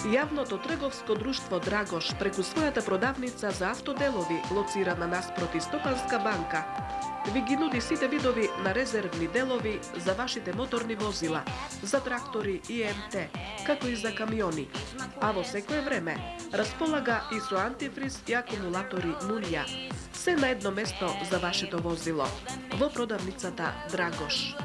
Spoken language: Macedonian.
Јавното трговско друштво Драгош преку својата продавница за автоделови, лоцирана наспроти Стопанска банка, ви ги нуди сите видови на резервни делови за вашите моторни возила, за трактори и МТ, како и за камиони. А во секое време располага и со антифриз и акумулатори Мунја. Се на едно место за вашето возило. Во продавницата Драгош.